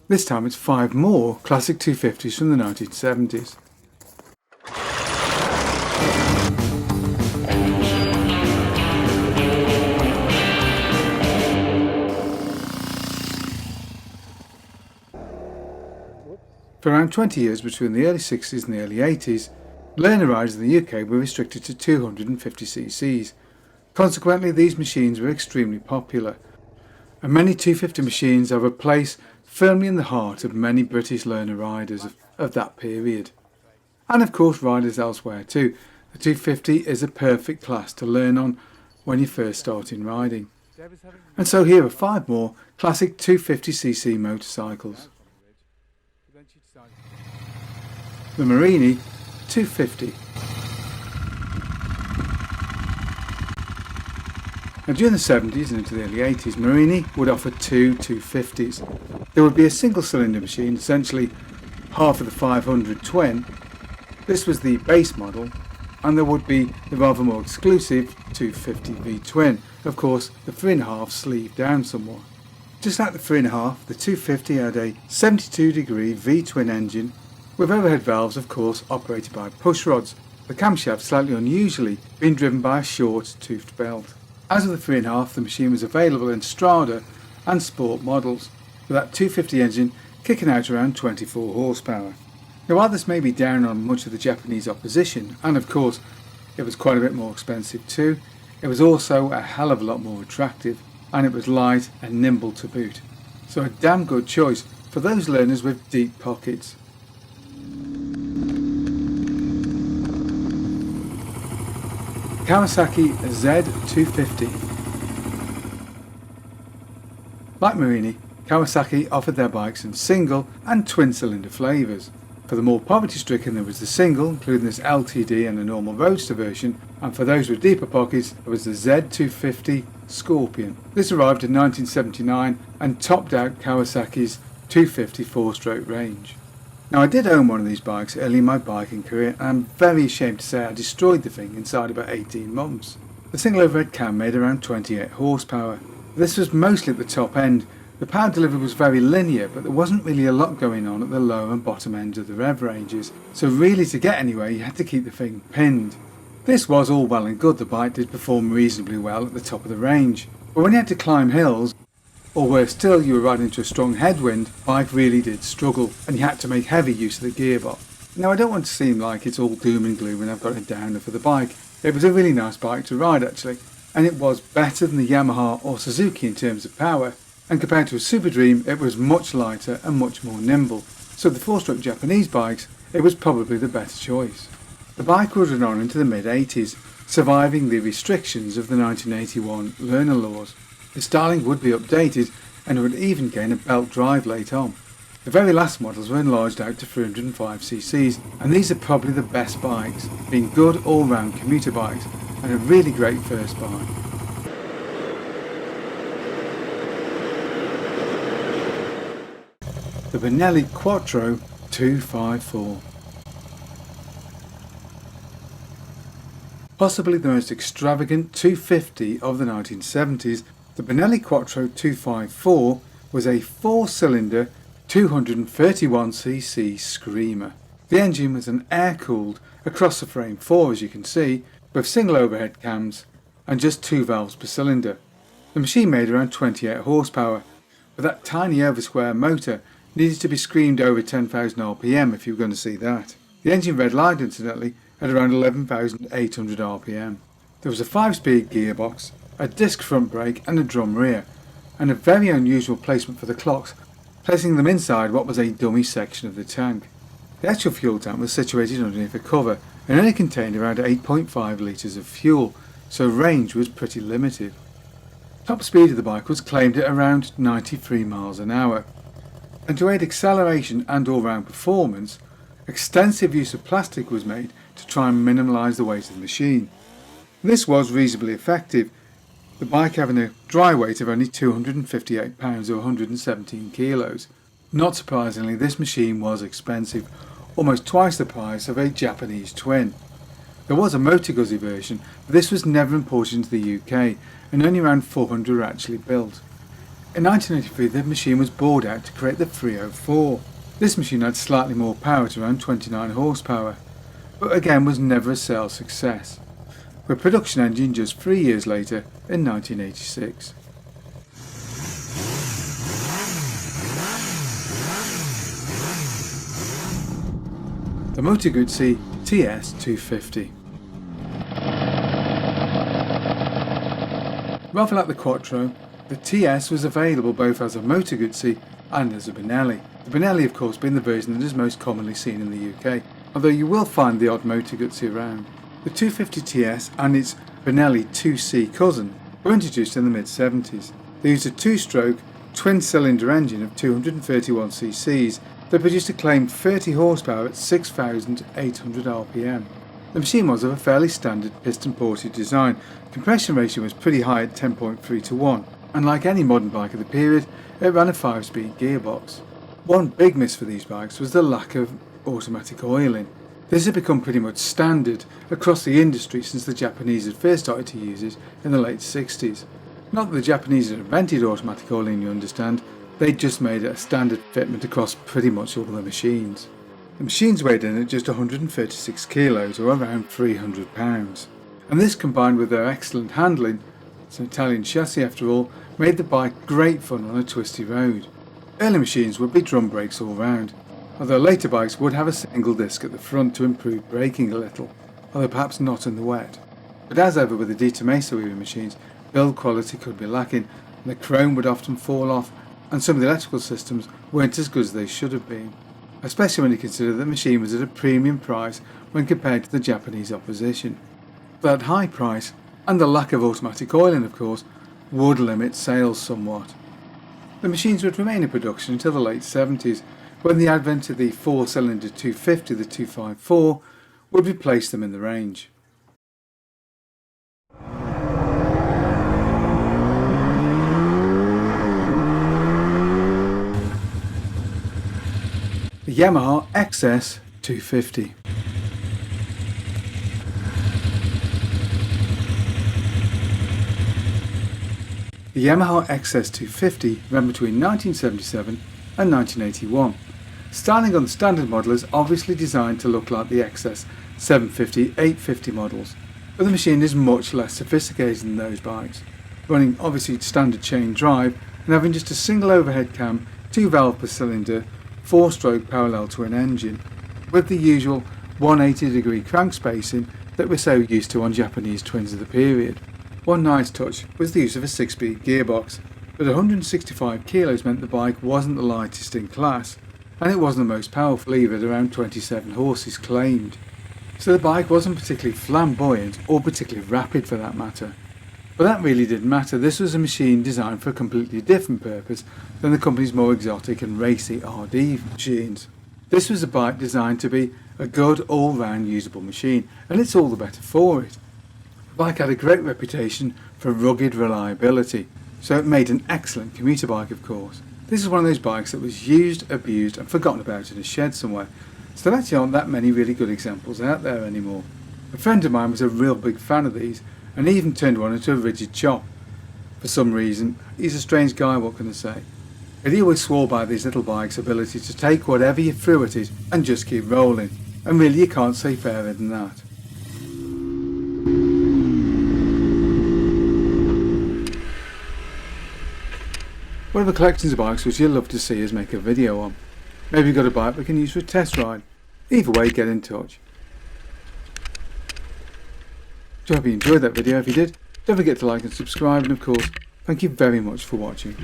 This time it's 5 more classic 250s from the 1970s. For around 20 years between the early 60s and the early 80s, learner riders in the UK were restricted to 250cc's. Consequently, these machines were extremely popular, and many 250 machines have a place firmly in the heart of many British learner riders of that period. And of course riders elsewhere too. The 250 is a perfect class to learn on when you first start in riding. And so here are 5 more classic 250cc motorcycles. The Marini 250. Now during the 70s and into the early 80s, Marini would offer 2 250s. There would be a single cylinder machine, essentially half of the 500 twin. This was the base model, and there would be the rather more exclusive 250 V twin, of course the 3.5 sleeved down somewhat. Just like the 3.5, the 250 had a 72-degree V twin engine with overhead valves, of course, operated by push rods, the camshaft slightly unusually being driven by a short toothed belt. As with the 3.5, the machine was available in Strada and Sport models, with that 250 engine kicking out around 24 horsepower. Now while this may be down on much of the Japanese opposition, and of course it was quite a bit more expensive too, it was also a hell of a lot more attractive, and it was light and nimble to boot. So a damn good choice for those learners with deep pockets. Kawasaki Z250. Like Marini, Kawasaki offered their bikes in single and twin cylinder flavours. For the more poverty stricken there was the single, including this LTD and a normal roadster version, and for those with deeper pockets there was the Z250 Scorpion. This arrived in 1979 and topped out Kawasaki's 250 4-stroke range. Now I did own one of these bikes early in my biking career, and I'm very ashamed to say I destroyed the thing inside about 18 months. The single overhead cam made around 28 horsepower. This was mostly at the top end. The power delivery was very linear, but there wasn't really a lot going on at the lower and bottom ends of the rev ranges, so really to get anywhere you had to keep the thing pinned. This was all well and good, the bike did perform reasonably well at the top of the range, but when you had to climb hills, or worse still, you were riding into a strong headwind, the bike really did struggle, and you had to make heavy use of the gearbox. Now I don't want to seem like it's all doom and gloom when I've got a downer for the bike. It was a really nice bike to ride actually, and it was better than the Yamaha or Suzuki in terms of power, and compared to a Super Dream it was much lighter and much more nimble, so the 4-stroke Japanese bikes, it was probably the better choice. The bike would run on into the mid-80s, surviving the restrictions of the 1981 learner laws. The styling would be updated and would even gain a belt drive late on. The very last models were enlarged out to 305cc's, and these are probably the best bikes, being good all-round commuter bikes and a really great first buy. The Benelli Quattro 254. Possibly the most extravagant 250 of the 1970s, the Benelli Quattro 254 was a 4-cylinder 231cc screamer. The engine was an air-cooled across the frame 4, as you can see, with single overhead cams and just 2 valves per cylinder. The machine made around 28 horsepower, but that tiny over-square motor needed to be screamed over 10,000 RPM if you were going to see that. The engine red lined incidentally at around 11,800 RPM. There was a 5-speed gearbox, a disc front brake and a drum rear, and a very unusual placement for the clocks, placing them inside what was a dummy section of the tank. The actual fuel tank was situated underneath a cover and only contained around 8.5 litres of fuel, so range was pretty limited. Top speed of the bike was claimed at around 93 miles an hour, and to aid acceleration and all-round performance, extensive use of plastic was made to try and minimise the weight of the machine. This was reasonably effective, the bike having a dry weight of only 258 pounds or 117 kilos. Not surprisingly, this machine was expensive, almost twice the price of a Japanese twin. There was a Motor Guzzi version, but this was never imported into the UK, and only around 400 were actually built. In 1983 the machine was bored out to create the 304. This machine had slightly more power at around 29 horsepower, but again was never a sales success, with production engine just 3 years later in 1986. The Moto Guzzi TS250. Rather like the Quattro, the TS was available both as a Moto Guzzi and as a Benelli. The Benelli of course being the version that is most commonly seen in the UK, although you will find the odd Moto Guzzi around. The 250 TS and its Benelli 2C cousin were introduced in the mid-70s. They used a two-stroke, twin-cylinder engine of 231cc that produced a claimed 30 horsepower at 6,800 RPM. The machine was of a fairly standard piston-ported design. Compression ratio was pretty high at 10.3 to 1, and like any modern bike of the period, it ran a 5-speed gearbox. One big miss for these bikes was the lack of automatic oiling. This had become pretty much standard across the industry since the Japanese had first started to use it in the late 60s. Not that the Japanese had invented automatic oiling, you understand, they'd just made it a standard fitment across pretty much all the machines. The machines weighed in at just 136 kilos or around 300 pounds. And this combined with their excellent handling, it's an Italian chassis after all, made the bike great fun on a twisty road. Early machines would be drum brakes all round, although later bikes would have a single disc at the front to improve braking a little, although perhaps not in the wet. But as ever with the Dita Mesa era machines, build quality could be lacking, and the chrome would often fall off, and some of the electrical systems weren't as good as they should have been, especially when you consider that the machine was at a premium price when compared to the Japanese opposition. That high price, and the lack of automatic oiling of course, would limit sales somewhat. The machines would remain in production until the late 70s, when the advent of the 4-cylinder 250, the 254, would replace them in the range. The Yamaha XS250. The Yamaha XS250 ran between 1977 and 1981. Styling on the standard model is obviously designed to look like the XS750, 850 models, but the machine is much less sophisticated than those bikes, running obviously standard chain drive and having just a single overhead cam, 2 valve per cylinder, 4-stroke parallel twin engine, with the usual 180-degree crank spacing that we're so used to on Japanese twins of the period. One nice touch was the use of a 6-speed gearbox, but 165 kilos meant the bike wasn't the lightest in class, and it wasn't the most powerful either at around 27 horses claimed. So the bike wasn't particularly flamboyant or particularly rapid for that matter. But that really didn't matter. This was a machine designed for a completely different purpose than the company's more exotic and racy RD machines. This was a bike designed to be a good all-round usable machine, and it's all the better for it. The bike had a great reputation for rugged reliability, so it made an excellent commuter bike of course. This is one of those bikes that was used, abused and forgotten about in a shed somewhere, so there actually aren't that many really good examples out there anymore. A friend of mine was a real big fan of these and even turned one into a rigid chop. For some reason, he's a strange guy, what can I say. But he always swore by these little bikes' ability to take whatever you threw at it and just keep rolling, and really you can't say fairer than that. What other collections of bikes would you love to see us make a video on? Maybe you've got a bike we can use for a test ride. Either way, get in touch. So I hope you enjoyed that video. If you did, don't forget to like and subscribe, and of course, thank you very much for watching.